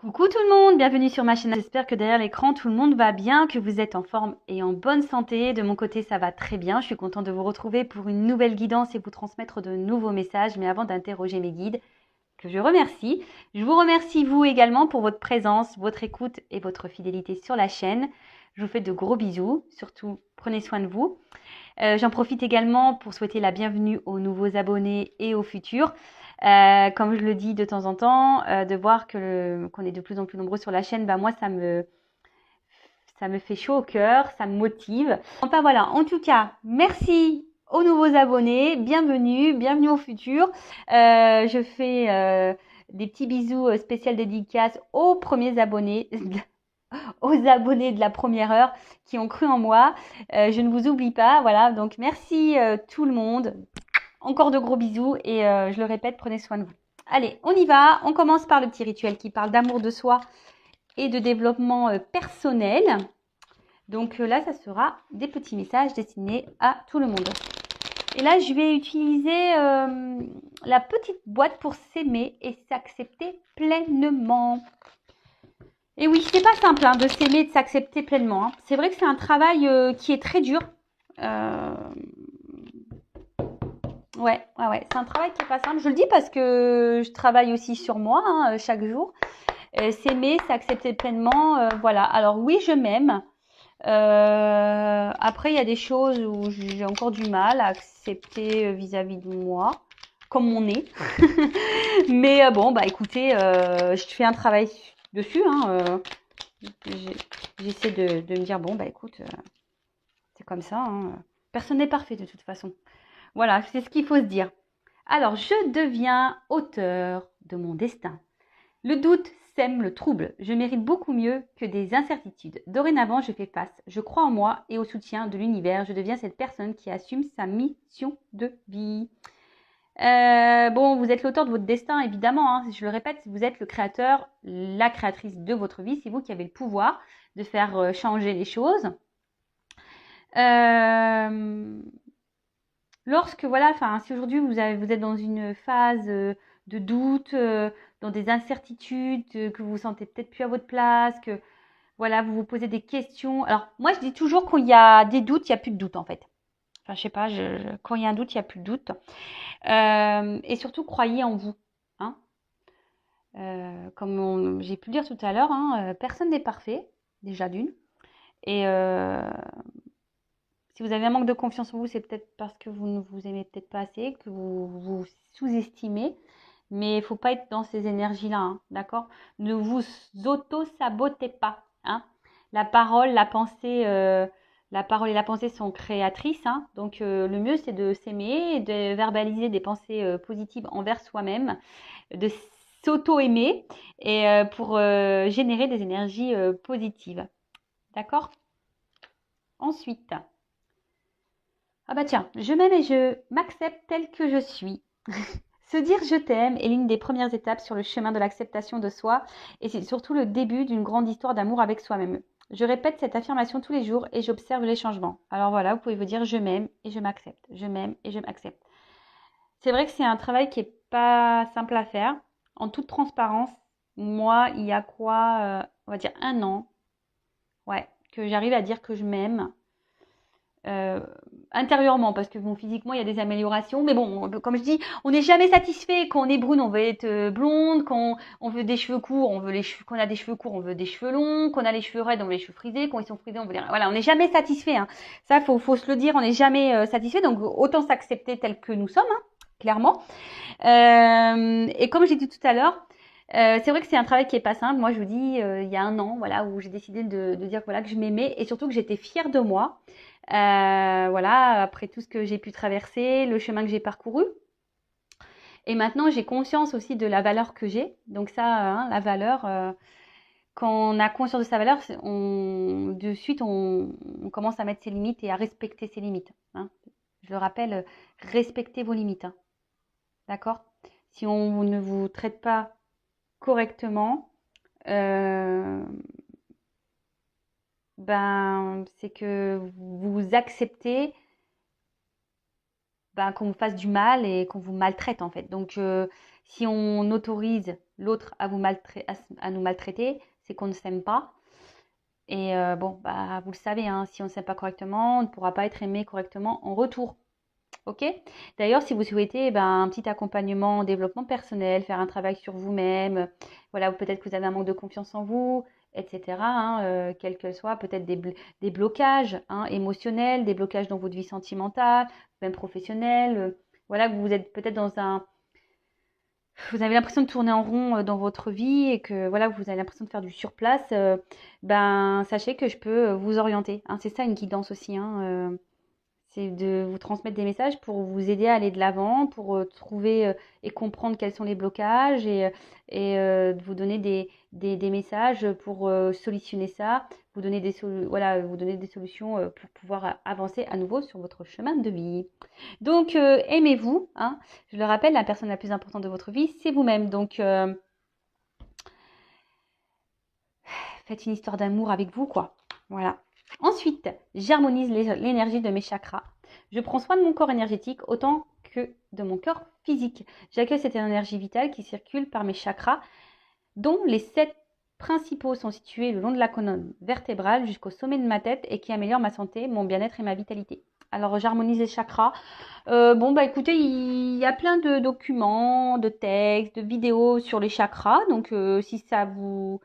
Coucou tout le monde, bienvenue sur ma chaîne. J'espère que derrière l'écran tout le monde va bien, que vous êtes en forme et en bonne santé. De mon côté ça va très bien, je suis contente de vous retrouver pour une nouvelle guidance et vous transmettre de nouveaux messages. Mais avant d'interroger mes guides, que je vous remercie vous également pour votre présence, votre écoute et votre fidélité sur la chaîne. Je vous fais de gros bisous, surtout prenez soin de vous. J'en profite également pour souhaiter la bienvenue aux nouveaux abonnés et aux futurs. Comme je le dis de temps en temps, de voir qu'on est de plus en plus nombreux sur la chaîne, moi ça me fait chaud au cœur, ça me motive. Enfin voilà, en tout cas, merci aux nouveaux abonnés, bienvenue aux futurs. Je fais des petits bisous spécial dédicaces aux premiers abonnés, aux abonnés de la première heure qui ont cru en moi. Je ne vous oublie pas, voilà, donc merci tout le monde. Encore de gros bisous et je le répète, prenez soin de vous. Allez, on y va. On commence par le petit rituel qui parle d'amour de soi et de développement personnel. Donc là, ça sera des petits messages destinés à tout le monde. Et là, je vais utiliser la petite boîte pour s'aimer et s'accepter pleinement. Et oui, c'est pas simple de s'aimer et de s'accepter pleinement. C'est vrai que c'est un travail qui est très dur. Ouais, c'est un travail qui est pas simple. Je le dis parce que je travaille aussi sur moi chaque jour. S'aimer, s'accepter pleinement, voilà. Alors oui, je m'aime. Après, il y a des choses où j'ai encore du mal à accepter vis-à-vis de moi, comme mon nez. Mais bon, écoutez, je fais un travail dessus. J'essaie de me dire, écoute, c'est comme ça. Personne n'est parfait de toute façon. Voilà, c'est ce qu'il faut se dire. Alors, je deviens auteur de mon destin. Le doute sème le trouble. Je mérite beaucoup mieux que des incertitudes. Dorénavant, je fais face. Je crois en moi et au soutien de l'univers. Je deviens cette personne qui assume sa mission de vie. Vous êtes l'auteur de votre destin, évidemment. Je le répète, vous êtes le créateur, la créatrice de votre vie. C'est vous qui avez le pouvoir de faire changer les choses. Lorsque, si aujourd'hui vous êtes dans une phase de doute, dans des incertitudes, que vous vous sentez peut-être plus à votre place, que voilà, vous vous posez des questions. Alors, moi, je dis toujours quand il y a des doutes, il n'y a plus de doute, en fait. Enfin, je sais pas, quand il y a un doute, il n'y a plus de doute. Et surtout, croyez en vous. Comme j'ai pu le dire tout à l'heure, personne n'est parfait, déjà d'une. Et si vous avez un manque de confiance en vous, c'est peut-être parce que vous ne vous aimez peut-être pas assez, que vous vous sous-estimez. Mais il ne faut pas être dans ces énergies-là, d'accord? Ne vous auto-sabotez pas. La parole, la pensée, la parole et la pensée sont créatrices. Donc le mieux, c'est de s'aimer, de verbaliser des pensées positives envers soi-même, de s'auto-aimer et pour générer des énergies positives. D'accord? Ensuite, tiens, je m'aime et je m'accepte telle que je suis. Se dire je t'aime est l'une des premières étapes sur le chemin de l'acceptation de soi et c'est surtout le début d'une grande histoire d'amour avec soi-même. Je répète cette affirmation tous les jours et j'observe les changements. Alors voilà, vous pouvez vous dire je m'aime et je m'accepte. Je m'aime et je m'accepte. C'est vrai que c'est un travail qui est pas simple à faire. En toute transparence, moi, il y a quoi, on va dire 1 an, que j'arrive à dire que je m'aime. Intérieurement, parce que physiquement il y a des améliorations, mais bon, comme je dis, on n'est jamais satisfait. Quand on est brune, on veut être blonde. Quand on veut des cheveux courts, on veut quand on a des cheveux courts, on veut des cheveux longs. Quand on a les cheveux raides, on veut les cheveux frisés. Quand ils sont frisés, on veut voilà, on n'est jamais satisfait. Ça, faut se le dire, on n'est jamais satisfait. Donc autant s'accepter tel que nous sommes, clairement. Et comme j'ai dit tout à l'heure, c'est vrai que c'est un travail qui est pas simple. Moi, je vous dis, il y a 1 an, où j'ai décidé de dire que je m'aimais et surtout que j'étais fière de moi. Après tout ce que j'ai pu traverser, le chemin que j'ai parcouru. Et maintenant, j'ai conscience aussi de la valeur que j'ai. Donc ça, la valeur, quand on a conscience de sa valeur, de suite, on commence à mettre ses limites et à respecter ses limites. Je le rappelle, respectez vos limites. D'accord? Si on ne vous traite pas correctement, c'est que vous acceptez qu'on vous fasse du mal et qu'on vous maltraite en fait. Donc Si on autorise l'autre à nous maltraiter, c'est qu'on ne s'aime pas. Et bon, bah, vous le savez, hein, si on ne s'aime pas correctement, on ne pourra pas être aimé correctement en retour. Ok? D'ailleurs, si vous souhaitez un petit accompagnement en développement personnel, faire un travail sur vous-même, voilà, peut-être que vous avez un manque de confiance en vous, etc., hein, quel que soit, peut-être des blocages émotionnels, des blocages dans votre vie sentimentale, même professionnelle, voilà, que vous êtes peut-être vous avez l'impression de tourner en rond dans votre vie et que voilà, vous avez l'impression de faire du surplace, sachez que je peux vous orienter. Hein. C'est ça une guidance aussi. Hein, c'est de vous transmettre des messages pour vous aider à aller de l'avant, pour trouver et comprendre quels sont les blocages et de vous donner des messages pour solutionner ça, vous donner vous donner des solutions pour pouvoir avancer à nouveau sur votre chemin de vie. Donc, aimez-vous. Hein. Je le rappelle, la personne la plus importante de votre vie, c'est vous-même. Donc, faites une histoire d'amour avec vous, quoi. Voilà. Ensuite, j'harmonise l'énergie de mes chakras. Je prends soin de mon corps énergétique autant que de mon corps physique. J'accueille cette énergie vitale qui circule par mes chakras, dont les 7 principaux sont situés le long de la colonne vertébrale jusqu'au sommet de ma tête et qui améliorent ma santé, mon bien-être et ma vitalité. Alors, j'harmonise les chakras. Écoutez, il y a plein de documents, de textes, de vidéos sur les chakras. Donc, si ça vous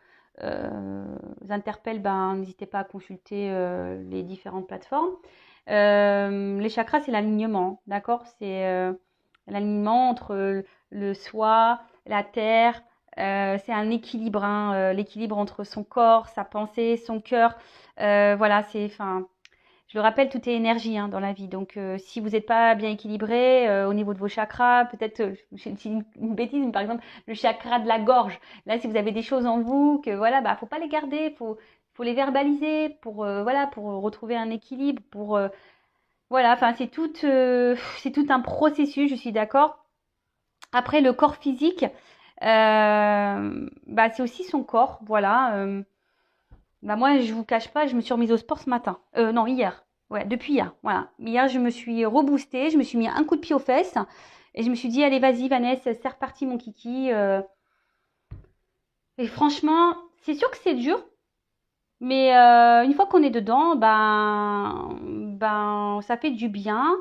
interpelle, n'hésitez pas à consulter les différentes plateformes. Les chakras, c'est l'alignement, d'accord? C'est l'alignement entre le soi, la terre. C'est un équilibre, hein, l'équilibre entre son corps, sa pensée, son cœur. Voilà, je le rappelle, tout est énergie dans la vie. Donc, si vous n'êtes pas bien équilibré au niveau de vos chakras, peut-être, c'est une bêtise, mais par exemple, le chakra de la gorge. Là, si vous avez des choses en vous, que voilà, faut pas les garder, faut les verbaliser pour pour retrouver un équilibre, c'est tout un processus. Je suis d'accord. Après, le corps physique, c'est aussi son corps, voilà. Moi, je vous cache pas, je me suis remise au sport ce matin. Non, hier. Ouais, depuis hier. Voilà. Hier, je me suis reboostée, je me suis mis un coup de pied aux fesses et je me suis dit, allez, vas-y, Vanessa, c'est reparti, mon kiki. Et franchement, c'est sûr que c'est dur, mais une fois qu'on est dedans, ça fait du bien.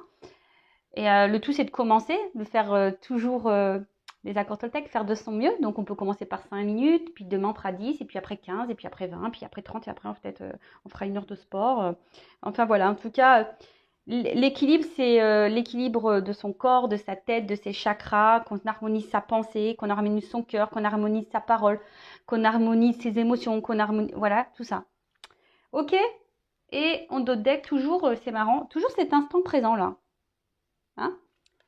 Et le tout, c'est de commencer, de faire toujours les accords Toltec, faire de son mieux. Donc, on peut commencer par 5 minutes, puis demain, on fera 10, et puis après 15, et puis après 20, puis après 30, et après, peut-être, on fera 1 heure de sport. Enfin, voilà. En tout cas, l'équilibre, c'est l'équilibre de son corps, de sa tête, de ses chakras, qu'on harmonise sa pensée, qu'on harmonise son cœur, qu'on harmonise sa parole, qu'on harmonise ses émotions, qu'on harmonise... Voilà, tout ça. Ok? Et on doit deck toujours, c'est marrant, toujours cet instant présent, là. Hein?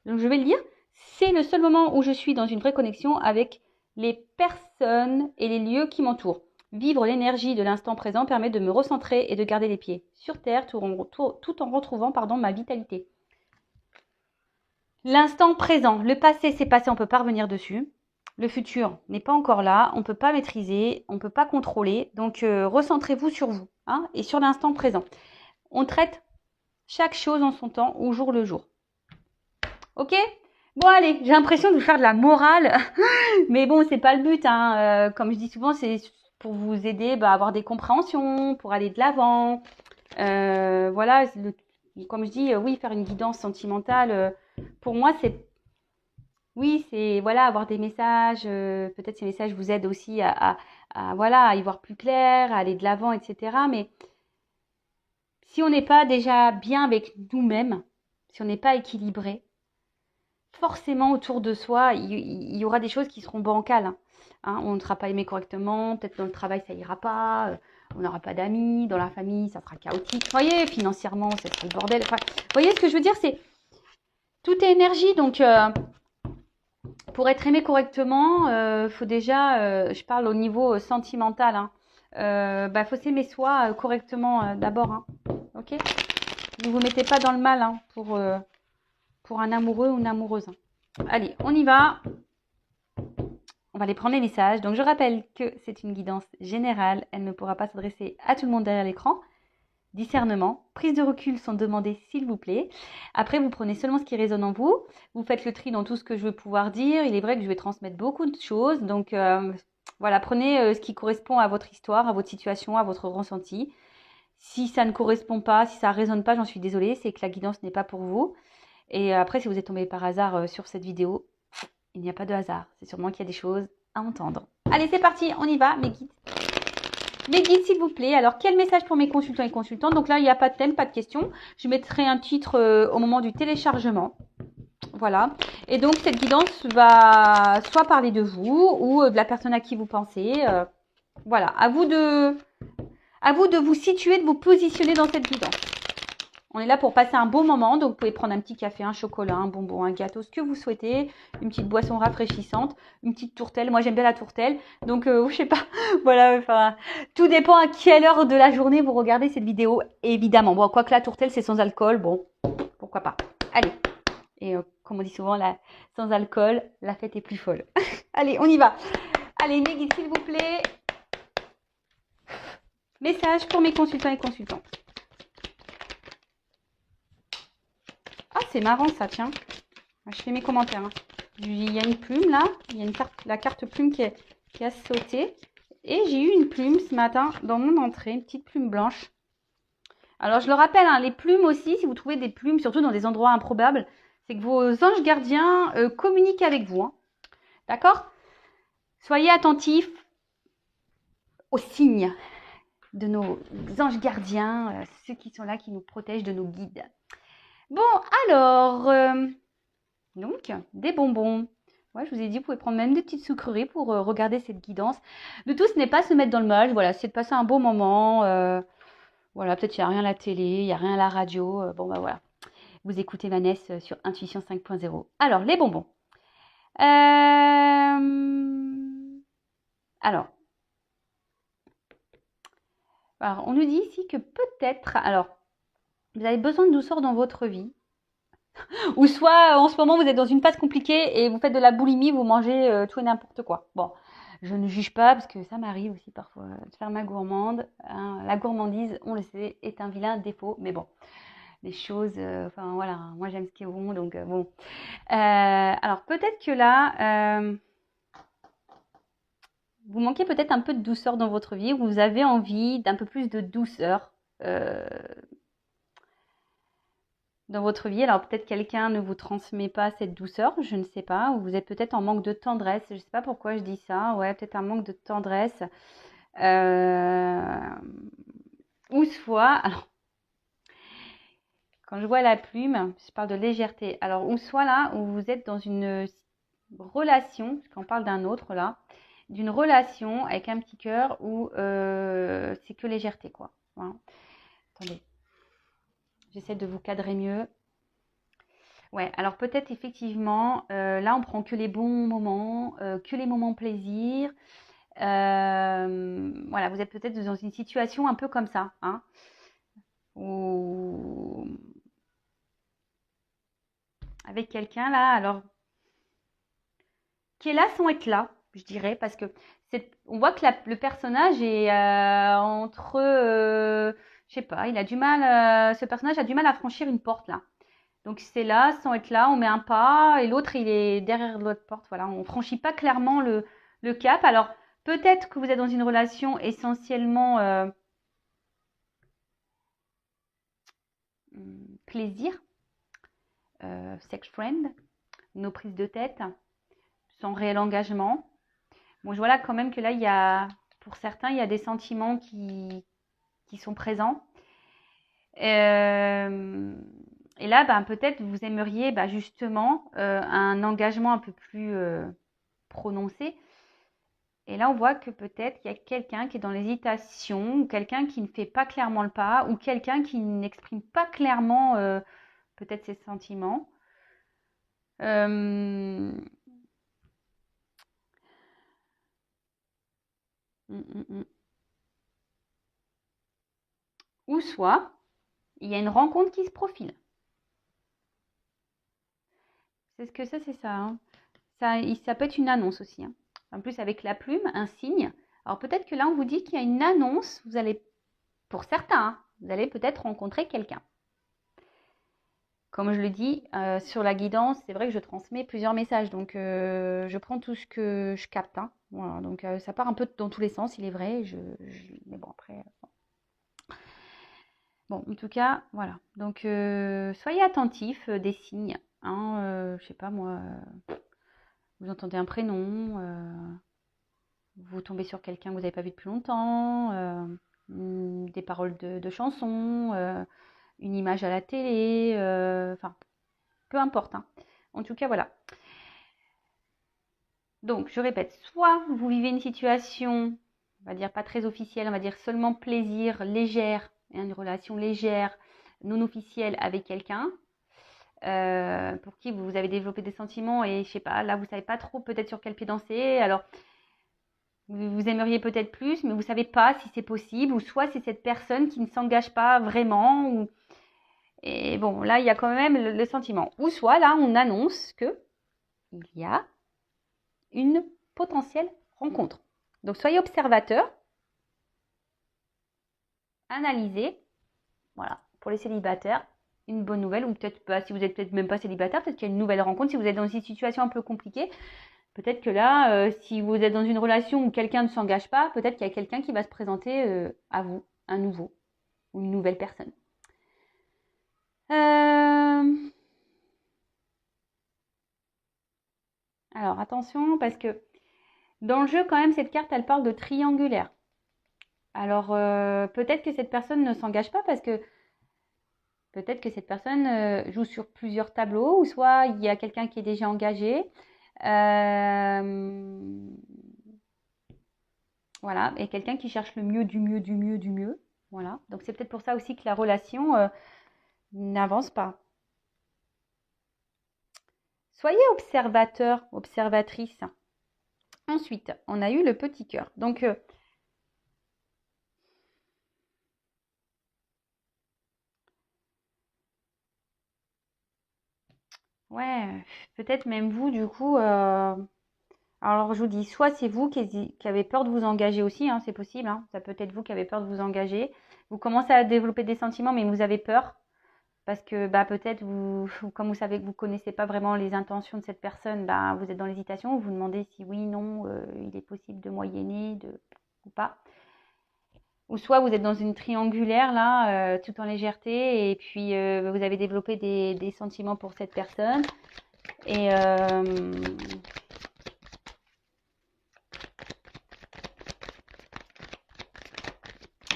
Donc je vais le dire, c'est le seul moment où je suis dans une vraie connexion avec les personnes et les lieux qui m'entourent. Vivre l'énergie de l'instant présent permet de me recentrer et de garder les pieds sur terre tout en retrouvant ma vitalité. L'instant présent, le passé c'est passé, on ne peut pas revenir dessus. Le futur n'est pas encore là, on ne peut pas maîtriser, on ne peut pas contrôler. Donc recentrez-vous sur vous et sur l'instant présent. On traite chaque chose en son temps, au jour le jour. Ok? Bon allez, j'ai l'impression de vous faire de la morale, mais bon, c'est pas le but. Comme je dis souvent, c'est pour vous aider à avoir des compréhensions, pour aller de l'avant. Voilà, comme je dis, oui, faire une guidance sentimentale, pour moi, c'est avoir des messages. Peut-être ces messages vous aident aussi à y voir plus clair, à aller de l'avant, etc. Mais si on n'est pas déjà bien avec nous-mêmes, si on n'est pas équilibré, forcément autour de soi, il y aura des choses qui seront bancales. On ne sera pas aimé correctement, peut-être dans le travail ça ira pas, on n'aura pas d'amis, dans la famille ça sera chaotique. Vous voyez, financièrement ça sera le bordel. Enfin, vous voyez ce que je veux dire, c'est tout est énergie. Donc pour être aimé correctement, faut déjà, je parle au niveau sentimental. Faut s'aimer soi correctement d'abord. Ok, ne vous mettez pas dans le mal pour un amoureux ou une amoureuse. Allez, on y va. On va aller prendre les messages. Donc, je rappelle que c'est une guidance générale. Elle ne pourra pas s'adresser à tout le monde derrière l'écran. discernement, prise de recul sont demandées s'il vous plaît. Après, vous prenez seulement ce qui résonne en vous. Vous faites le tri dans tout ce que je vais pouvoir dire. Il est vrai que je vais transmettre beaucoup de choses. Donc voilà, prenez ce qui correspond à votre histoire, à votre situation, à votre ressenti. Si ça ne correspond pas, si ça ne résonne pas, j'en suis désolée, c'est que la guidance n'est pas pour vous. Et après, si vous êtes tombé par hasard sur cette vidéo, il n'y a pas de hasard. C'est sûrement qu'il y a des choses à entendre. Allez, c'est parti, on y va, mes guides. Mes guides, s'il vous plaît. Alors, quel message pour mes consultants et consultantes? Donc là, il n'y a pas de thème, pas de question. Je mettrai un titre au moment du téléchargement. Voilà. Et donc, cette guidance va soit parler de vous ou de la personne à qui vous pensez. Voilà. À vous de vous situer, de vous positionner dans cette guidance. On est là pour passer un beau moment, donc vous pouvez prendre un petit café, un chocolat, un bonbon, un gâteau, ce que vous souhaitez, une petite boisson rafraîchissante, une petite tourtelle. Moi, j'aime bien la tourtelle, donc je sais pas, voilà, enfin, tout dépend à quelle heure de la journée vous regardez cette vidéo, évidemment. Bon, quoique la tourtelle, c'est sans alcool, bon, pourquoi pas. Allez, et comme on dit souvent, sans alcool, la fête est plus folle. Allez, on y va. Allez, mes guides, s'il vous plaît. Message pour mes consultants et consultantes. Ah, c'est marrant ça, tiens. Je fais mes commentaires. Hein. Il y a une plume là. Il y a la carte plume qui a sauté. Et j'ai eu une plume ce matin dans mon entrée. Une petite plume blanche. Alors, je le rappelle, hein, les plumes aussi, si vous trouvez des plumes, surtout dans des endroits improbables, c'est que vos anges gardiens communiquent avec vous. Hein. D'accord? Soyez attentifs aux signes de nos anges gardiens, ceux qui sont là, qui nous protègent, de nos guides. Bon, alors, donc, des bonbons. Ouais, je vous ai dit, vous pouvez prendre même des petites sucreries pour regarder cette guidance. Le tout, ce n'est pas se mettre dans le mal, voilà, c'est de passer un beau moment. Voilà, peut-être il n'y a rien à la télé, il n'y a rien à la radio. Bon, bah voilà, vous écoutez Vanessa sur Intuition 5.0. Alors, les bonbons. Alors, on nous dit ici que peut-être, alors, vous avez besoin de douceur dans votre vie. Ou soit, en ce moment, vous êtes dans une phase compliquée et vous faites de la boulimie, vous mangez tout et n'importe quoi. Bon, je ne juge pas parce que ça m'arrive aussi parfois de faire ma gourmande. Hein. La gourmandise, on le sait, est un vilain défaut. Mais bon, les choses, enfin voilà, moi j'aime ce qui est bon, donc bon. Alors peut-être que là, vous manquez peut-être un peu de douceur dans votre vie. Vous avez envie d'un peu plus de douceur. Dans votre vie. Alors peut-être quelqu'un ne vous transmet pas cette douceur, je ne sais pas, ou vous êtes peut-être en manque de tendresse, je ne sais pas pourquoi je dis ça, ouais, peut-être un manque de tendresse, ou soit, alors, quand je vois la plume, je parle de légèreté, alors ou soit là, où vous êtes dans une relation, parce qu'on parle d'un autre là, d'une relation avec un petit cœur où c'est que légèreté, quoi. Voilà. Attendez. J'essaie de vous cadrer mieux. Ouais, alors peut-être effectivement, là on prend que les bons moments, que les moments plaisir. Voilà, vous êtes peut-être dans une situation un peu comme ça, hein, ou avec quelqu'un là, alors qui est là sans être là, je dirais, parce que on voit que le personnage est entre, je sais pas, il a du mal, ce personnage a du mal à franchir une porte là. Donc c'est là, sans être là, on met un pas et l'autre il est derrière l'autre porte. Voilà, on franchit pas clairement le cap. Alors peut-être que vous êtes dans une relation essentiellement plaisir, sex friend, nos prises de tête, sans réel engagement. Bon, je vois là quand même que là il y a, pour certains, il y a des sentiments qui sont présents. Et là, ben, peut-être vous aimeriez justement un engagement un peu plus prononcé. Et là, on voit que peut-être il y a quelqu'un qui est dans l'hésitation, ou quelqu'un qui ne fait pas clairement le pas, ou quelqu'un qui n'exprime pas clairement peut-être ses sentiments. Ou soit, il y a une rencontre qui se profile. C'est ce que ça, c'est ça. Hein. Ça peut être une annonce aussi. Hein. En plus, avec la plume, un signe. Alors peut-être que là, on vous dit qu'il y a une annonce. Vous allez, pour certains, hein, Vous allez peut-être rencontrer quelqu'un. Comme je le dis, sur la guidance, c'est vrai que je transmets plusieurs messages. Donc, je prends tout ce que je capte. Hein. Voilà, donc, ça part un peu dans tous les sens, il est vrai. Mais bon, après... Bon, en tout cas, voilà. Donc, soyez attentifs des signes. Hein, je sais pas moi, vous entendez un prénom, vous tombez sur quelqu'un que vous n'avez pas vu depuis longtemps, des paroles de chansons, une image à la télé, enfin, peu importe. Hein. En tout cas, voilà. Donc, je répète, soit vous vivez une situation, on va dire pas très officielle, on va dire seulement plaisir, légère, une relation légère, non officielle avec quelqu'un, pour qui vous avez développé des sentiments et je sais pas, là vous savez pas trop peut-être sur quel pied danser. Alors, vous aimeriez peut-être plus, mais vous savez pas si c'est possible, ou soit c'est cette personne qui ne s'engage pas vraiment, ou... Et bon, là, il y a quand même le sentiment. Ou soit, là, on annonce que il y a une potentielle rencontre. Donc, soyez observateur, analysez, voilà, pour les célibataires, une bonne nouvelle, ou peut-être pas, si vous êtes peut-être même pas célibataire, peut-être qu'il y a une nouvelle rencontre, si vous êtes dans une situation un peu compliquée, peut-être que là, si vous êtes dans une relation où quelqu'un ne s'engage pas, peut-être qu'il y a quelqu'un qui va se présenter à vous, un nouveau, ou une nouvelle personne. Alors attention, parce que dans le jeu, quand même, cette carte, elle parle de triangulaire. Alors peut-être que cette personne ne s'engage pas parce que peut-être que cette personne joue sur plusieurs tableaux, ou soit il y a quelqu'un qui est déjà engagé. Voilà, et quelqu'un qui cherche le mieux, du mieux, du mieux, du mieux. Voilà, donc c'est peut-être pour ça aussi que la relation n'avance pas. Soyez observateur, observatrice. Ensuite, on a eu le petit cœur. Donc, ouais, peut-être même vous, du coup. Alors, je vous dis, soit c'est vous qui avez peur de vous engager aussi, hein, c'est possible. Hein, ça peut être vous qui avez peur de vous engager. Vous commencez à développer des sentiments, mais vous avez peur. Parce que bah, peut-être, comme vous savez que vous ne connaissez pas vraiment les intentions de cette personne, bah, vous êtes dans l'hésitation. Vous vous demandez si oui, non, il est possible de moyenner ou pas. Ou soit vous êtes dans une triangulaire, là, tout en légèreté, et puis vous avez développé des sentiments pour cette personne. Et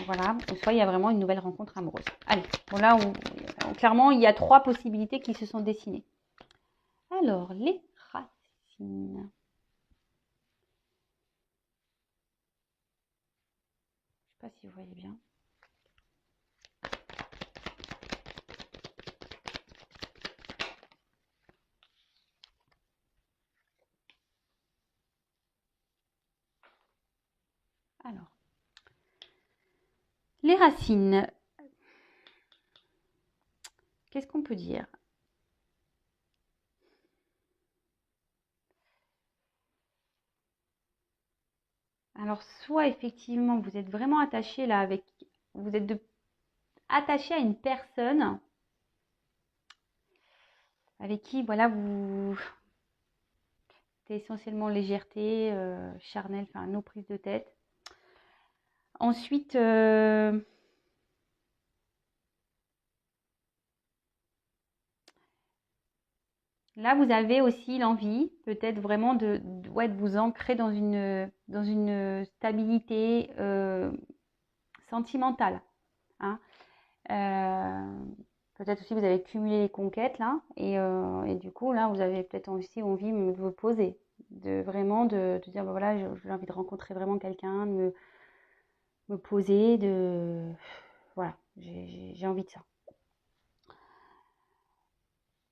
voilà, ou soit il y a vraiment une nouvelle rencontre amoureuse. Allez, bon là, clairement, il y a 3 possibilités qui se sont dessinées. Alors, les racines. Je ne sais pas si vous voyez bien. Alors, les racines. Qu'est-ce qu'on peut dire? Alors, soit effectivement, vous êtes vraiment attaché là avec... Vous êtes attaché à une personne avec qui, voilà, c'est essentiellement légèreté, charnel, enfin, nos prises de tête. Ensuite, là, vous avez aussi l'envie, peut-être vraiment de vous ancrer dans une stabilité sentimentale. Hein. Peut-être aussi vous avez cumulé les conquêtes là, et du coup là, vous avez peut-être aussi envie de vous poser, de vraiment de dire bah, voilà, j'ai envie de rencontrer vraiment quelqu'un, de me poser, voilà, j'ai envie de ça.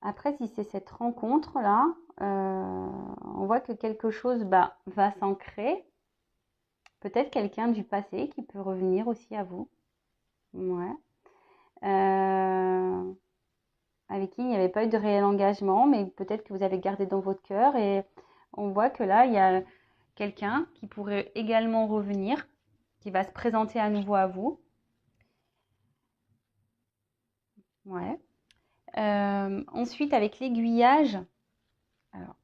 Après, si c'est cette rencontre-là, on voit que quelque chose va s'ancrer. Peut-être quelqu'un du passé qui peut revenir aussi à vous. Ouais. Avec qui il n'y avait pas eu de réel engagement, mais peut-être que vous avez gardé dans votre cœur. Et on voit que là, il y a quelqu'un qui pourrait également revenir, qui va se présenter à nouveau à vous. Ouais. Ensuite, avec l'aiguillage, alors,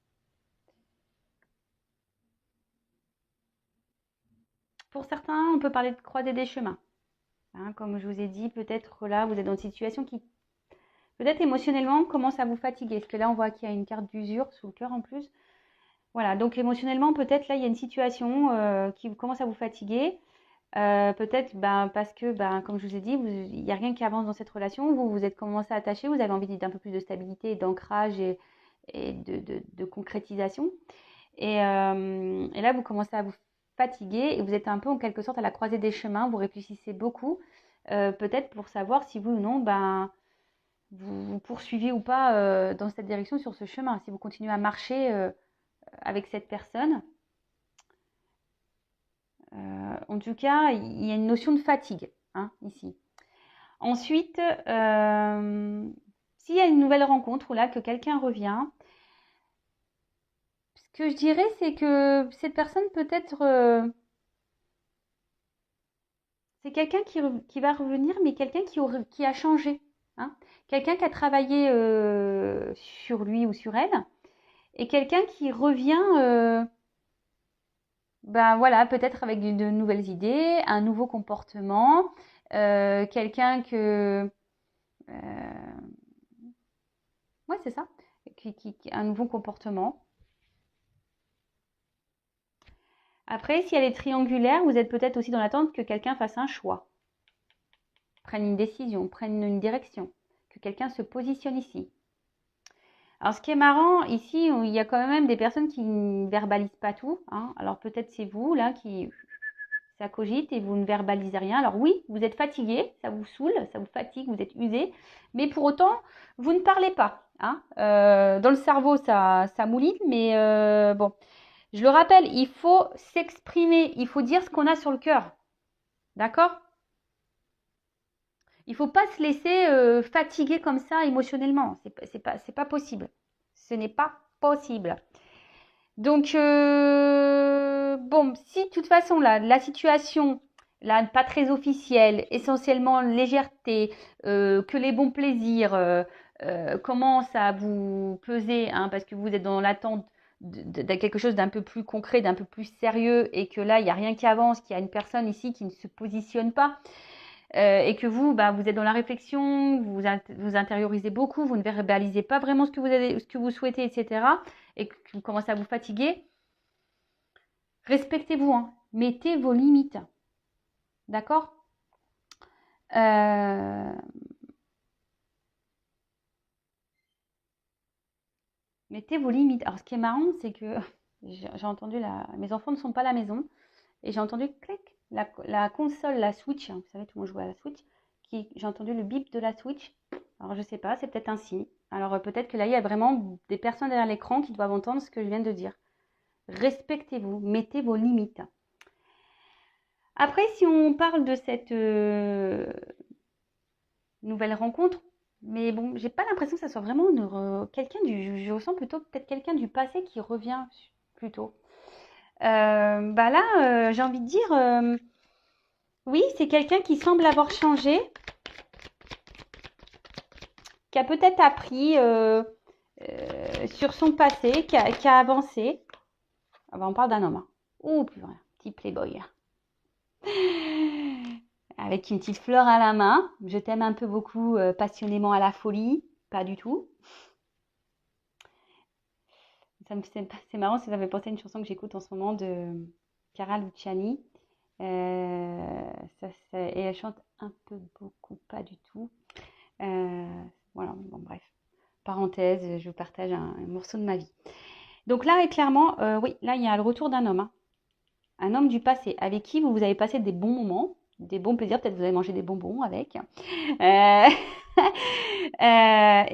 pour certains, on peut parler de croiser des chemins. Hein, comme je vous ai dit, peut-être là, vous êtes dans une situation qui, peut-être émotionnellement, commence à vous fatiguer. Parce que là, on voit qu'il y a une carte d'usure sous le cœur en plus. Voilà, donc émotionnellement, peut-être là, il y a une situation qui commence à vous fatiguer. Peut-être parce que, comme je vous ai dit, il n'y a rien qui avance dans cette relation. Vous êtes commencé à attacher, vous avez envie d'un peu plus de stabilité, d'ancrage et de concrétisation. Et là, vous commencez à vous fatiguer et vous êtes un peu en quelque sorte à la croisée des chemins. Vous réfléchissez beaucoup, peut-être pour savoir si oui ou non, vous poursuivez ou pas dans cette direction, sur ce chemin. Si vous continuez à marcher avec cette personne. En tout cas, il y a une notion de fatigue hein, ici. Ensuite, s'il y a une nouvelle rencontre ou là que quelqu'un revient, ce que je dirais, c'est que cette personne peut-être, c'est quelqu'un qui va revenir, mais quelqu'un qui a changé. Hein. Quelqu'un qui a travaillé sur lui ou sur elle, et quelqu'un qui revient, voilà, peut-être avec de nouvelles idées, un nouveau comportement, quelqu'un que... ouais, c'est ça, un nouveau comportement. Après, si elle est triangulaire, vous êtes peut-être aussi dans l'attente que quelqu'un fasse un choix, prenne une décision, prenne une direction, que quelqu'un se positionne ici. Alors, ce qui est marrant, ici, il y a quand même des personnes qui ne verbalisent pas tout. Hein. Alors, peut-être c'est vous, là, qui... ça cogite et vous ne verbalisez rien. Alors oui, vous êtes fatigué, ça vous saoule, ça vous fatigue, vous êtes usé, mais pour autant, vous ne parlez pas. Hein. Dans le cerveau, ça mouline, mais bon, je le rappelle, il faut s'exprimer, il faut dire ce qu'on a sur le cœur. D'accord? Il ne faut pas se laisser fatiguer comme ça émotionnellement. C'est pas possible. Ce n'est pas possible. Donc, bon, si de toute façon, là, la situation, là, pas très officielle, essentiellement légèreté, que les bons plaisirs commencent à vous peser, hein, parce que vous êtes dans l'attente de quelque chose d'un peu plus concret, d'un peu plus sérieux, et que là, il n'y a rien qui avance, qu'il y a une personne ici qui ne se positionne pas, et que vous, vous êtes dans la réflexion, vous intériorisez beaucoup, vous ne verbalisez pas vraiment ce que vous souhaitez, etc., et que vous commencez à vous fatiguer, respectez-vous, hein. Mettez vos limites. D'accord? Mettez vos limites. Alors, ce qui est marrant, c'est que j'ai entendu mes enfants ne sont pas à la maison, et j'ai entendu clic, la console, la Switch, hein, vous savez, tout le monde joue à la Switch, j'ai entendu le bip de la Switch. Alors, je sais pas, c'est peut-être un signe. Alors, peut-être que là, il y a vraiment des personnes derrière l'écran qui doivent entendre ce que je viens de dire. Respectez-vous, mettez vos limites. Après, si on parle de cette nouvelle rencontre, mais bon, j'ai pas l'impression que ça soit vraiment quelqu'un je ressens plutôt peut-être quelqu'un du passé qui revient plutôt. Là, j'ai envie de dire, oui, c'est quelqu'un qui semble avoir changé, qui a peut-être appris sur son passé, qui a avancé. Ah on parle d'un homme. Hein. Oh, plus rien, petit playboy. Avec une petite fleur à la main. Je t'aime un peu beaucoup, passionnément à la folie. Pas du tout. C'est marrant, ça me fait penser à une chanson que j'écoute en ce moment de Cara Luciani. Et elle chante un peu beaucoup, pas du tout. Voilà, bon bref. Parenthèse, je vous partage un morceau de ma vie. Donc là, clairement, oui, là, il y a le retour d'un homme. Hein. Un homme du passé, avec qui vous avez passé des bons moments, des bons plaisirs, peut-être vous avez mangé des bonbons avec. Et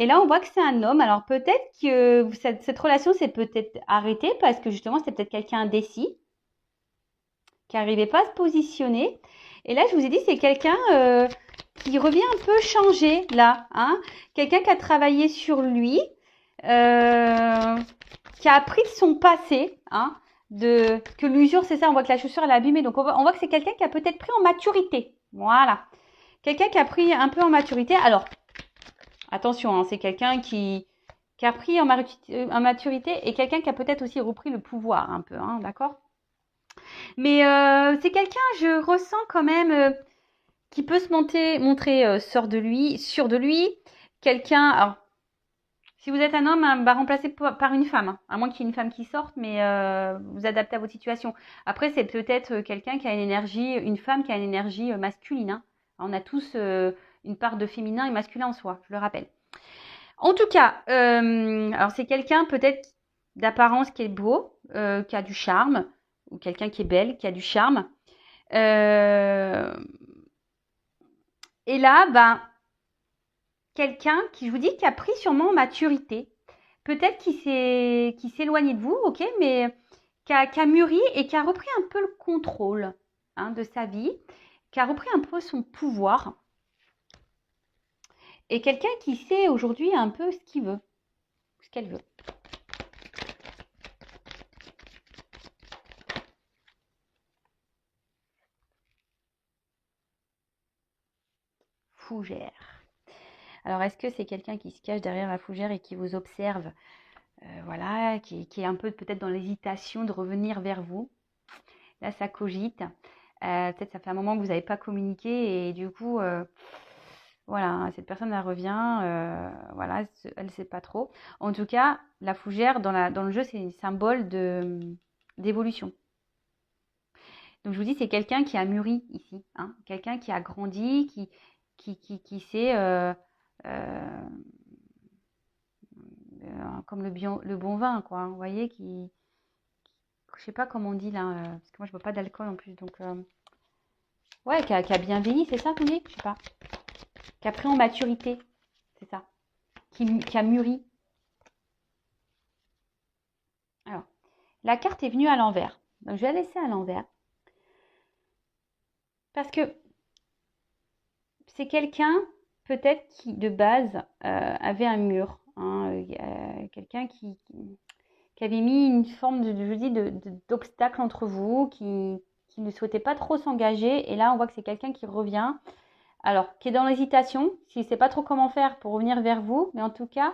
là, on voit que c'est un homme. Alors peut-être que cette relation s'est peut-être arrêtée parce que justement, c'était peut-être quelqu'un indécis, qui n'arrivait pas à se positionner. Et là, je vous ai dit, c'est quelqu'un qui revient un peu changé, là. Hein, quelqu'un qui a travaillé sur lui, qui a appris de son passé, hein, que l'usure, c'est ça, on voit que la chaussure, elle est abîmée. Donc, on voit que c'est quelqu'un qui a peut-être pris en maturité. Voilà. Quelqu'un qui a pris un peu en maturité. Alors, Attention, hein, c'est quelqu'un qui a pris en maturité et quelqu'un qui a peut-être aussi repris le pouvoir un peu, hein, d'accord? Mais c'est quelqu'un, je ressens quand même, qui peut se montrer sûr de lui. Quelqu'un, alors, si vous êtes un homme, hein, bah, remplacé par une femme, hein, à moins qu'il y ait une femme qui sorte, mais vous adaptez à votre situation. Après, c'est peut-être quelqu'un qui a une énergie, une femme qui a une énergie masculine, hein. On a tous une part de féminin et masculin en soi, je le rappelle. En tout cas, alors c'est quelqu'un peut-être d'apparence qui est beau, qui a du charme, ou quelqu'un qui est belle, qui a du charme. Euh, et là, ben, quelqu'un qui, je vous dis, qui a pris sûrement en maturité. Peut-être qui s'est éloigné de vous, ok, mais qui a mûri et qui a repris un peu le contrôle, hein, de sa vie, qui a repris un peu son pouvoir. Et quelqu'un qui sait aujourd'hui un peu ce qu'il veut, ce qu'elle veut. Fougère. Alors, est-ce que c'est quelqu'un qui se cache derrière la fougère et qui vous observe, voilà, qui est un peu peut-être dans l'hésitation de revenir vers vous? Là, ça cogite. Peut-être ça fait un moment que vous n'avez pas communiqué et du coup, voilà, cette personne, elle revient, voilà, elle ne sait pas trop. En tout cas, la fougère, dans le jeu, c'est un symbole d'évolution. Donc, je vous dis, c'est quelqu'un qui a mûri ici, hein, quelqu'un qui a grandi, qui sait, comme le bon vin, quoi, hein, vous voyez, je sais pas comment on dit là, parce que moi, je bois pas d'alcool en plus, donc, ouais, qui a bien vieilli, c'est ça qu'on dit? Je sais pas. Qui a pris en maturité, c'est ça. Qui a mûri. Alors, la carte est venue à l'envers. Donc, je vais la laisser à l'envers. Parce que c'est quelqu'un, peut-être, qui, de base, avait un mur, hein, quelqu'un qui avait mis une forme d'obstacle entre vous, qui ne souhaitait pas trop s'engager. Et là, on voit que c'est quelqu'un qui revient. Alors, qui est dans l'hésitation, qui ne sait pas trop comment faire pour revenir vers vous, mais en tout cas,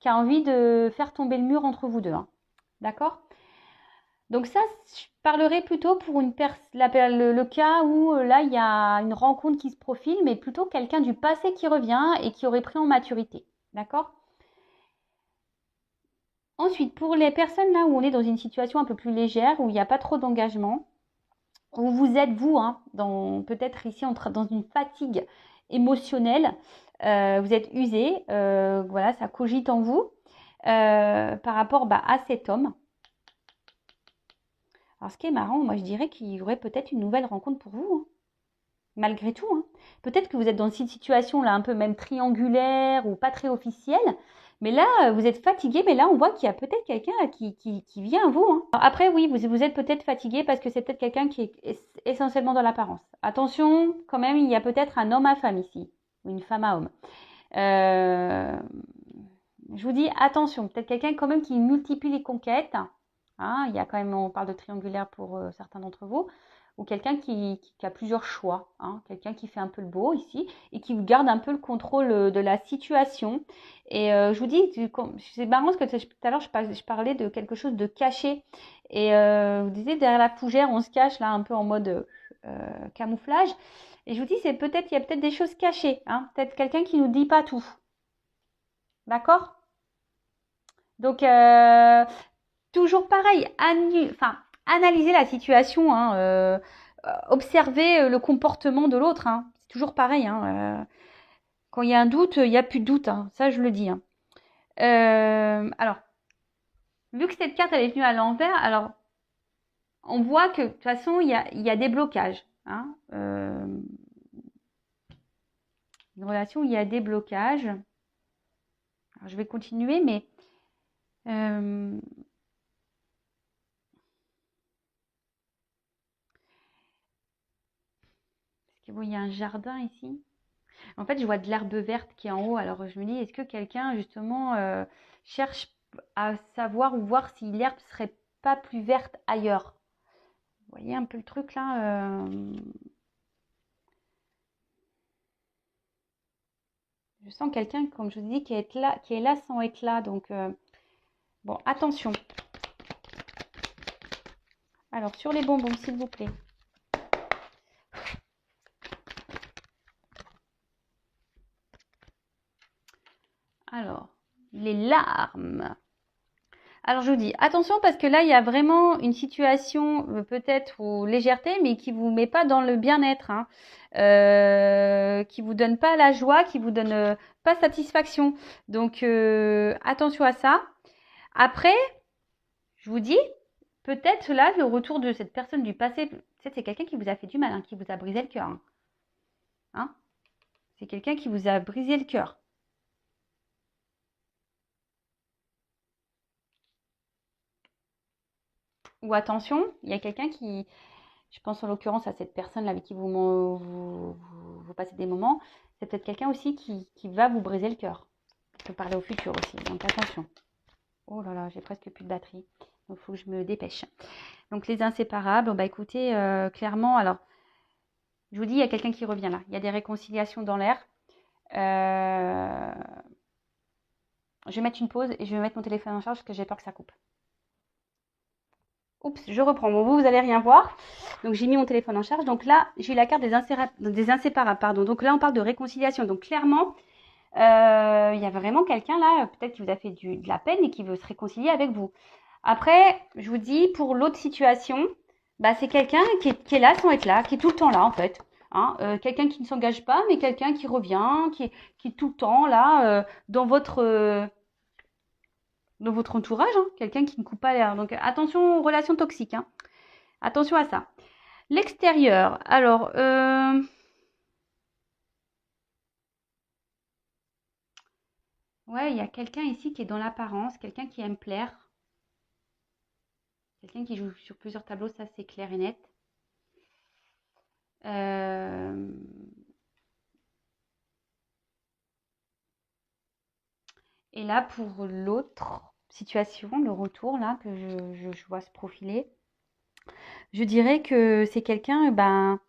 qui a envie de faire tomber le mur entre vous deux, hein. D'accord? Donc ça, je parlerai plutôt pour le cas où là, il y a une rencontre qui se profile, mais plutôt quelqu'un du passé qui revient et qui aurait pris en maturité. D'accord? Ensuite, pour les personnes là où on est dans une situation un peu plus légère, où il n'y a pas trop d'engagement, où vous êtes vous, hein, peut-être ici dans une fatigue émotionnelle, vous êtes usé, voilà, ça cogite en vous par rapport à cet homme. Alors, ce qui est marrant, moi je dirais qu'il y aurait peut-être une nouvelle rencontre pour vous, hein, malgré tout, hein. Peut-être que vous êtes dans cette situation là un peu même triangulaire ou pas très officielle, mais là vous êtes fatigué, mais là on voit qu'il y a peut-être quelqu'un qui vient à vous, hein. Alors, après oui, vous êtes peut-être fatigué parce que c'est peut-être quelqu'un qui est essentiellement dans l'apparence. Attention, quand même, il y a peut-être un homme à femme ici, ou une femme à homme. Euh, je vous dis attention, peut-être quelqu'un quand même qui multiplie les conquêtes, hein, il y a quand même, on parle de triangulaire pour certains d'entre vous, ou quelqu'un qui a plusieurs choix, hein, quelqu'un qui fait un peu le beau ici et qui garde un peu le contrôle de la situation. Et je vous dis, c'est marrant parce que tout à l'heure je parlais de quelque chose de caché. Et vous disiez derrière la fougère, on se cache là un peu en mode camouflage. Et je vous dis, il y a peut-être des choses cachées, hein, peut-être quelqu'un qui nous dit pas tout. D'accord? Donc, toujours pareil, analyser la situation, hein, observer le comportement de l'autre, hein. C'est toujours pareil, hein, quand il y a un doute, il n'y a plus de doute, hein. Ça, je le dis, hein. Alors, vu que cette carte elle est venue à l'envers, alors on voit que de toute façon il y a des blocages, hein. Une relation où il y a des blocages. Alors, je vais continuer, mais parce que bon, il y a un jardin ici. En fait, je vois de l'herbe verte qui est en haut. Alors, je me dis, est-ce que quelqu'un, justement, cherche à savoir ou voir si l'herbe serait pas plus verte ailleurs? Vous voyez un peu le truc là, Je sens quelqu'un, comme je vous dis, qui est là sans être là. Donc, bon, attention. Alors, sur les bonbons, s'il vous plaît. Alors, les larmes. Alors, je vous dis, attention parce que là, il y a vraiment une situation peut-être ou légèreté, mais qui vous met pas dans le bien-être, hein. Qui vous donne pas la joie, qui vous donne pas satisfaction. Donc, attention à ça. Après, je vous dis, peut-être là, le retour de cette personne du passé, peut-être c'est quelqu'un qui vous a fait du mal, hein, qui vous a brisé le cœur, hein. Hein, c'est quelqu'un qui vous a brisé le cœur. Ou attention, il y a quelqu'un qui, je pense en l'occurrence à cette personne-là avec qui vous passez des moments, c'est peut-être quelqu'un aussi qui va vous briser le cœur. Je peux parler au futur aussi, donc attention. Oh là là, j'ai presque plus de batterie, donc il faut que je me dépêche. Donc les inséparables, bah écoutez, clairement, alors, je vous dis, il y a quelqu'un qui revient là. Il y a des réconciliations dans l'air. Euh, je vais mettre une pause et je vais mettre mon téléphone en charge parce que j'ai peur que ça coupe. Oups, je reprends. Bon, vous allez rien voir. Donc, j'ai mis mon téléphone en charge. Donc là, j'ai la carte des inséparables. Pardon. Donc là, on parle de réconciliation. Donc, clairement, il y a vraiment quelqu'un là, peut-être qui vous a fait de la peine et qui veut se réconcilier avec vous. Après, je vous dis, pour l'autre situation, bah, c'est quelqu'un qui est là sans être là, qui est tout le temps là, en fait. Hein, quelqu'un qui ne s'engage pas, mais quelqu'un qui revient, qui est tout le temps là, dans votre entourage, hein, quelqu'un qui ne coupe pas l'air. Donc attention aux relations toxiques, hein. Attention à ça. L'extérieur, alors, ouais, il y a quelqu'un ici qui est dans l'apparence, quelqu'un qui aime plaire, quelqu'un qui joue sur plusieurs tableaux, ça c'est clair et net. Euh, et là, pour l'autre situation, le retour là que je vois se profiler, je dirais que c'est quelqu'un, ben,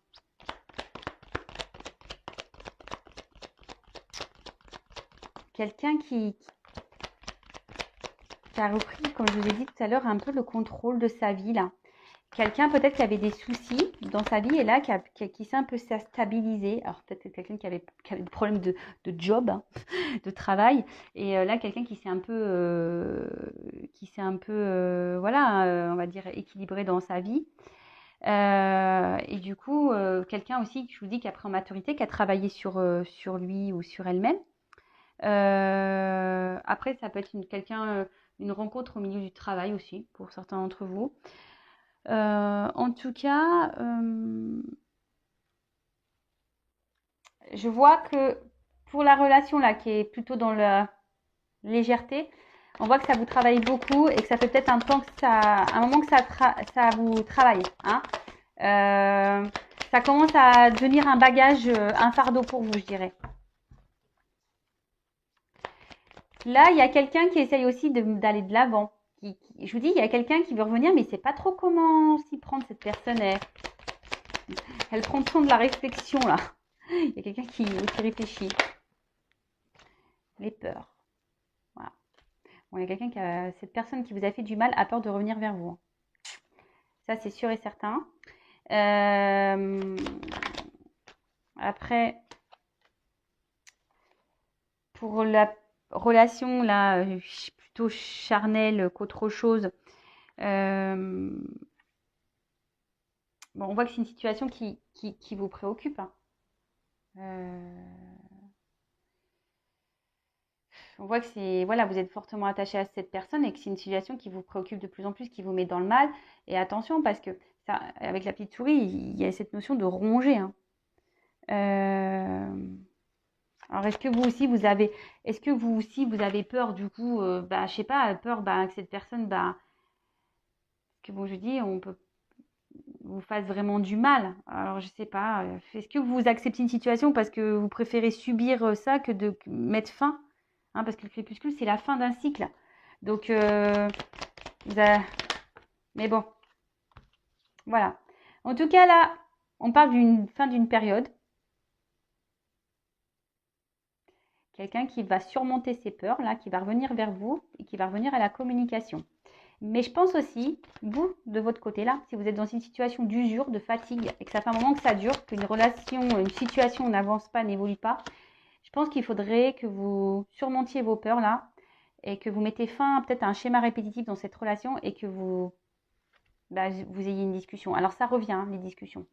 quelqu'un qui a repris, comme je vous ai dit tout à l'heure, un peu le contrôle de sa vie là. Quelqu'un peut-être qui avait des soucis dans sa vie et là qui s'est un peu stabilisé. Alors peut-être que quelqu'un qui avait des problèmes de job, hein, de travail. Et là, quelqu'un qui s'est un peu, voilà, on va dire équilibré dans sa vie. Et du coup, quelqu'un aussi, je vous dis, qui a pris en maturité, qui a travaillé sur lui ou sur elle-même. Après, ça peut être une rencontre au milieu du travail aussi, pour certains d'entre vous. En tout cas, je vois que pour la relation là, qui est plutôt dans la légèreté, on voit que ça vous travaille beaucoup et que ça fait peut-être un moment que ça vous travaille, hein. Ça commence à devenir un bagage, un fardeau pour vous, je dirais. Là, il y a quelqu'un qui essaye aussi d'aller de l'avant. Je vous dis, il y a quelqu'un qui veut revenir, mais il ne sait pas trop comment s'y prendre. Cette personne, elle prend le temps de la réflexion là. Il y a quelqu'un qui réfléchit. Les peurs. Voilà. Bon, il y a cette personne qui vous a fait du mal a peur de revenir vers vous. Ça, c'est sûr et certain. Après, pour la relation là, plutôt charnelle qu'autre chose. Bon, on voit que c'est une situation qui vous préoccupe, hein. On voit que c'est, voilà, vous êtes fortement attaché à cette personne et que c'est une situation qui vous préoccupe de plus en plus, qui vous met dans le mal. Et attention, parce que ça, avec la petite souris, il y a cette notion de ronger, hein. Alors, est-ce que vous aussi, vous avez peur du coup, bah, je sais pas, peur, bah, que cette personne, bah, que bon, je dis, on peut vous fasse vraiment du mal. Alors, je sais pas, est-ce que vous acceptez une situation parce que vous préférez subir ça que de mettre fin, hein, parce que le crépuscule, c'est la fin d'un cycle. Donc, vous avez- mais bon, voilà. En tout cas, là, on parle d'une fin d'une période. quelqu'un qui va surmonter ses peurs, là, qui va revenir vers vous et qui va revenir à la communication. Mais je pense aussi, vous, de votre côté là, si vous êtes dans une situation d'usure, de fatigue, et que ça fait un moment que ça dure, qu'une relation, une situation n'avance pas, n'évolue pas, je pense qu'il faudrait que vous surmontiez vos peurs là et que vous mettez fin peut-être à un schéma répétitif dans cette relation et que vous ayez une discussion. Alors ça revient, hein, les discussions.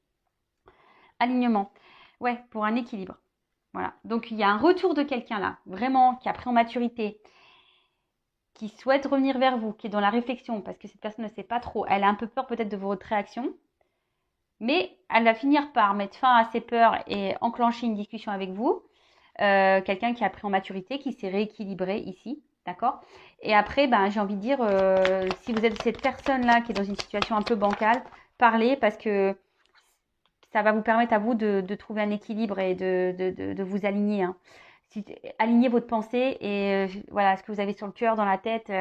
Alignement. Ouais, pour un équilibre. Voilà. Donc il y a un retour de quelqu'un là, vraiment, qui a pris en maturité, qui souhaite revenir vers vous, qui est dans la réflexion, parce que cette personne ne sait pas trop. Elle a un peu peur peut-être de votre réaction, mais elle va finir par mettre fin à ses peurs et enclencher une discussion avec vous. Quelqu'un qui a pris en maturité, qui s'est rééquilibré ici, d'accord? Et après, j'ai envie de dire, si vous êtes cette personne-là qui est dans une situation un peu bancale, parlez parce que ça va vous permettre à vous de trouver un équilibre et de vous aligner, hein. Alignez votre pensée et voilà, ce que vous avez sur le cœur, dans la tête,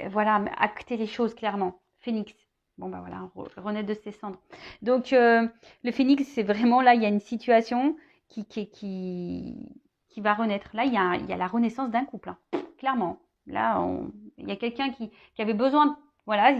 voilà, actez les choses clairement. Phénix. Bon, voilà, renaître de ses cendres. Donc, le phénix, c'est vraiment là, il y a une situation qui va renaître. Là, il y a la renaissance d'un couple, hein, clairement. Là, il y a quelqu'un qui avait besoin, voilà,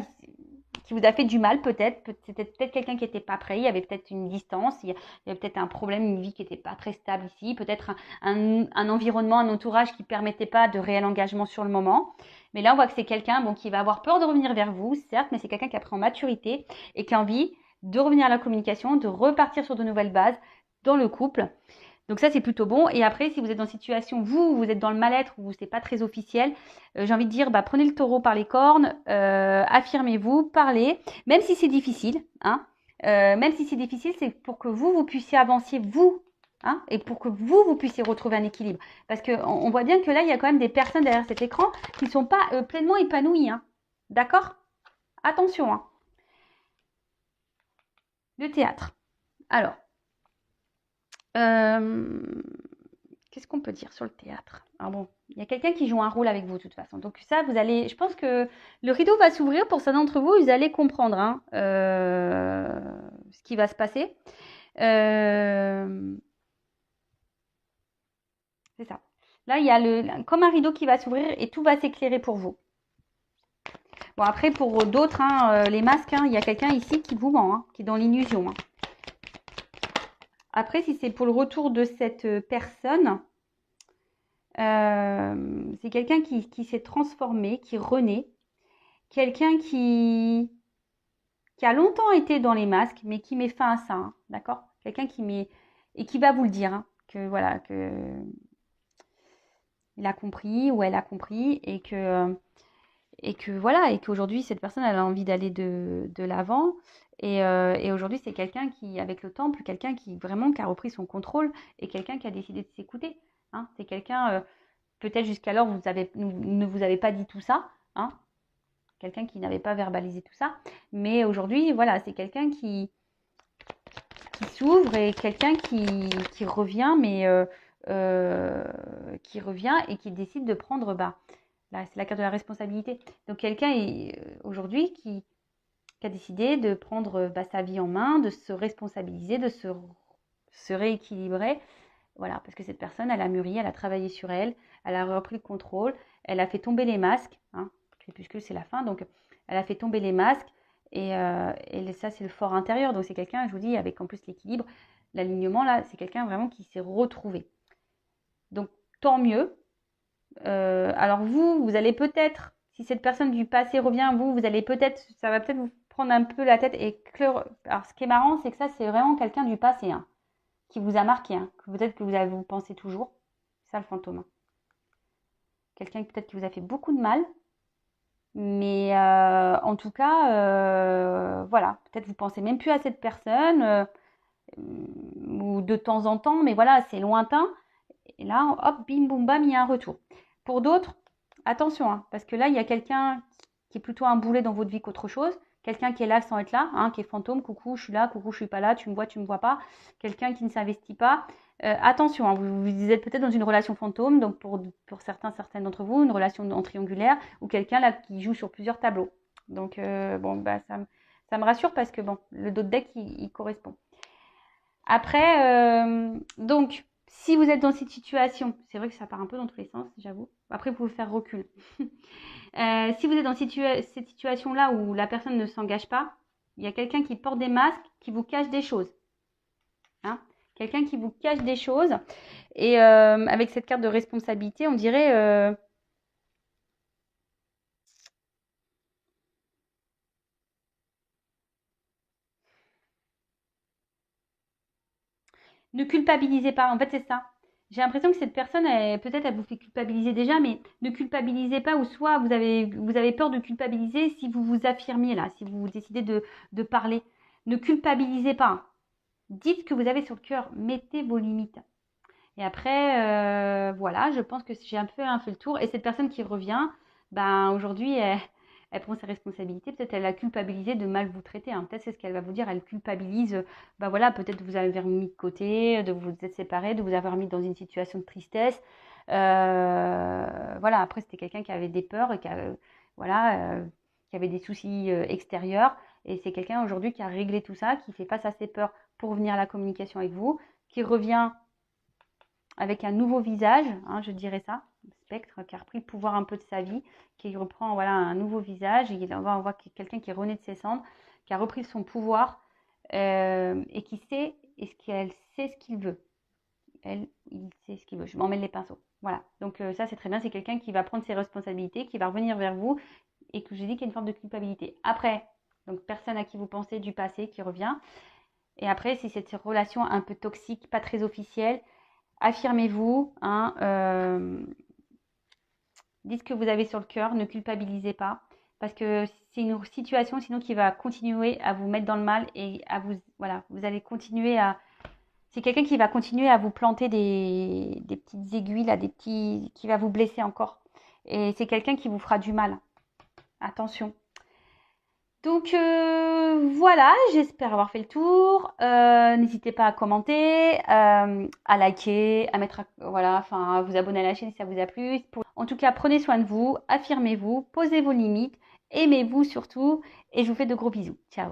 qui vous a fait du mal peut-être. C'était peut-être quelqu'un qui n'était pas prêt. Il y avait peut-être une distance. Il y avait peut-être un problème, une vie qui n'était pas très stable ici. Peut-être un environnement, un entourage qui ne permettait pas de réel engagement sur le moment. Mais là, on voit que c'est quelqu'un qui va avoir peur de revenir vers vous, certes, mais c'est quelqu'un qui a pris en maturité et qui a envie de revenir à la communication, de repartir sur de nouvelles bases dans le couple. Donc ça, c'est plutôt bon. Et après, si vous êtes dans une situation, vous êtes dans le mal-être, ou c'est pas très officiel, j'ai envie de dire, prenez le taureau par les cornes, affirmez-vous, parlez, même si c'est difficile, hein. Même si c'est difficile, c'est pour que vous puissiez avancer, vous, hein, et pour que vous puissiez retrouver un équilibre. Parce qu'on voit bien que là, il y a quand même des personnes derrière cet écran qui ne sont pas pleinement épanouies, hein. D'accord? Attention, hein. Le théâtre. Alors, qu'est-ce qu'on peut dire sur le théâtre? Alors bon, il y a quelqu'un qui joue un rôle avec vous de toute façon. Donc ça, je pense que le rideau va s'ouvrir pour certains d'entre vous. Vous allez comprendre, hein, ce qui va se passer. C'est ça. Là, il y a comme un rideau qui va s'ouvrir et tout va s'éclairer pour vous. Bon, après, pour d'autres, hein, les masques, hein, il y a quelqu'un ici qui vous ment, hein, qui est dans l'illusion, hein. Après, si c'est pour le retour de cette personne, c'est quelqu'un qui s'est transformé, qui renaît. Quelqu'un qui a longtemps été dans les masques, mais qui met fin à ça, hein, d'accord? Quelqu'un et qui va vous le dire, hein, que voilà, que il a compris ou elle a compris et que voilà, et qu'aujourd'hui cette personne elle a envie d'aller de l'avant. Et aujourd'hui c'est quelqu'un qui, avec le temple, quelqu'un qui vraiment qui a repris son contrôle et quelqu'un qui a décidé de s'écouter, hein. C'est quelqu'un, peut-être jusqu'alors ne vous avez pas dit tout ça, hein. Quelqu'un qui n'avait pas verbalisé tout ça. Mais aujourd'hui, voilà, c'est quelqu'un qui s'ouvre et quelqu'un qui revient, mais qui revient et qui décide de prendre, là, c'est la carte de la responsabilité. Donc quelqu'un aujourd'hui qui a décidé de prendre sa vie en main, de se responsabiliser, de se rééquilibrer. Voilà, parce que cette personne, elle a mûri, elle a travaillé sur elle, elle a repris le contrôle, elle a fait tomber les masques, hein. Crépuscule, c'est la fin, donc elle a fait tomber les masques et ça, c'est le fort intérieur. Donc c'est quelqu'un, je vous dis, avec en plus l'équilibre, l'alignement, là, c'est quelqu'un vraiment qui s'est retrouvé. Donc tant mieux. Alors vous allez peut-être, si cette personne du passé revient, vous allez peut-être, ça va peut-être vous prendre un peu la tête et alors ce qui est marrant, c'est que ça, c'est vraiment quelqu'un du passé, hein, qui vous a marqué, hein, que peut-être que vous pensez toujours. C'est ça le fantôme, hein. Quelqu'un peut-être qui vous a fait beaucoup de mal. Mais en tout cas, voilà, peut-être vous pensez même plus à cette personne, ou de temps en temps, mais voilà, c'est lointain. Et là, hop, bim, boum, bam, il y a un retour. Pour d'autres, attention, hein, parce que là, il y a quelqu'un qui est plutôt un boulet dans votre vie qu'autre chose. Quelqu'un qui est là sans être là, hein, qui est fantôme, coucou, je suis là, coucou, je suis pas là, tu me vois pas. Quelqu'un qui ne s'investit pas. Attention, hein, vous êtes peut-être dans une relation fantôme, donc pour certaines d'entre vous, une relation en triangulaire, ou quelqu'un là qui joue sur plusieurs tableaux. Donc ça me rassure parce que bon, le dos de deck il correspond. Après, donc Si vous êtes dans cette situation, c'est vrai que ça part un peu dans tous les sens, j'avoue. Après, vous pouvez faire recul. Si vous êtes dans cette situation-là où la personne ne s'engage pas, il y a quelqu'un qui porte des masques, qui vous cache des choses. Hein, quelqu'un qui vous cache des choses. Et avec cette carte de responsabilité, on dirait ne culpabilisez pas. En fait, c'est ça. J'ai l'impression que cette personne, peut-être elle vous fait culpabiliser déjà, mais ne culpabilisez pas, ou soit vous avez peur de culpabiliser si vous vous affirmiez là, si vous décidez de parler. Ne culpabilisez pas. Dites ce que vous avez sur le cœur, mettez vos limites. Et après, voilà, je pense que j'ai un peu fait le tour. Et cette personne qui revient, ben aujourd'hui, elle prend ses responsabilités. Peut-être elle a culpabilisé de mal vous traiter. Hein. Peut-être c'est ce qu'elle va vous dire. Elle culpabilise, ben voilà, peut-être de vous avoir mis de côté, de vous être séparés, de vous avoir mis dans une situation de tristesse. Voilà, après, c'était quelqu'un qui avait des peurs et voilà, qui avait des soucis extérieurs. Et c'est quelqu'un aujourd'hui qui a réglé tout ça, qui fait face à ses peurs pour venir à la communication avec vous, qui revient avec un nouveau visage, hein, je dirais ça, spectre qui a repris le pouvoir un peu de sa vie, qui reprend voilà, un nouveau visage, et on voit quelqu'un qui est rené de ses cendres, qui a repris son pouvoir et qui sait, qu'elle sait ce qu'il veut. Il sait ce qu'il veut. Je m'en mêle les pinceaux. Voilà. Donc ça, c'est très bien. C'est quelqu'un qui va prendre ses responsabilités, qui va revenir vers vous et que je dis qu'il y a une forme de culpabilité. Après, donc personne à qui vous pensez du passé qui revient. Et après, si cette relation un peu toxique, pas très officielle, affirmez-vous, hein, dites ce que vous avez sur le cœur, ne culpabilisez pas, parce que c'est une situation sinon qui va continuer à vous mettre dans le mal et à vous, voilà, vous allez continuer à, c'est quelqu'un qui va continuer à vous planter des petites aiguilles là, qui va vous blesser encore. Et c'est quelqu'un qui vous fera du mal. Attention. Donc voilà, j'espère avoir fait le tour. N'hésitez pas à commenter, à liker, à mettre, voilà, enfin, à vous abonner à la chaîne si ça vous a plu. En tout cas, prenez soin de vous, affirmez-vous, posez vos limites, aimez-vous surtout, et je vous fais de gros bisous. Ciao.